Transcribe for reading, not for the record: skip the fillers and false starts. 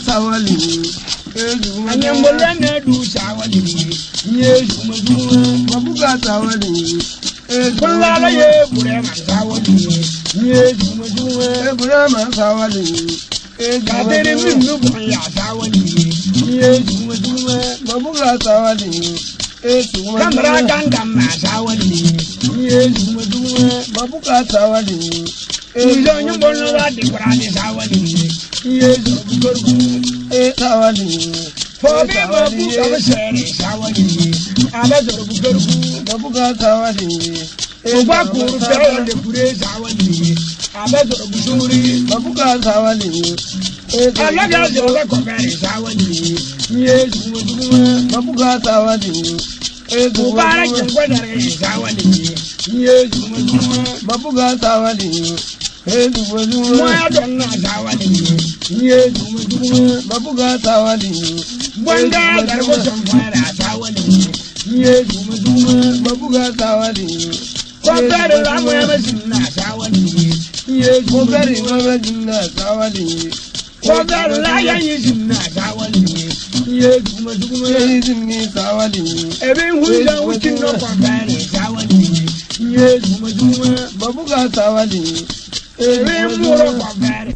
sawali anyambolana du sawali yesu maduwa babuga sawali kullala ye burema sawali yesu maduwa burema sawali kadere minnu bunya sawali yesu maduwa babuga sawali kamra gangama sawali yesu maduwa babuga sawali izo nyumbono la dikurani sawali yesu gurgu sawali fobi babu kabasere sawali abazoro gurgu babuga sawali Oba kuru fero le kure sawali abazoro busuri babuga sawali alaga jora kofere sawali yesu maduwa babuga sawali Ubara jengwadare sawali yesu maduwa babuga sawali moya donna sawali yesu maduwa babuga sawali bwanga darbo somfara sawali yesu maduwa babuga sawali kofere la moya masinna sawali yesu kokari mabadinna sawali kofere la yanyi sinna sawali yesu maduwa yezimni sawali ebe hunja wutin no kofere sawali yesu maduwa babuga sawali ebe muro kofere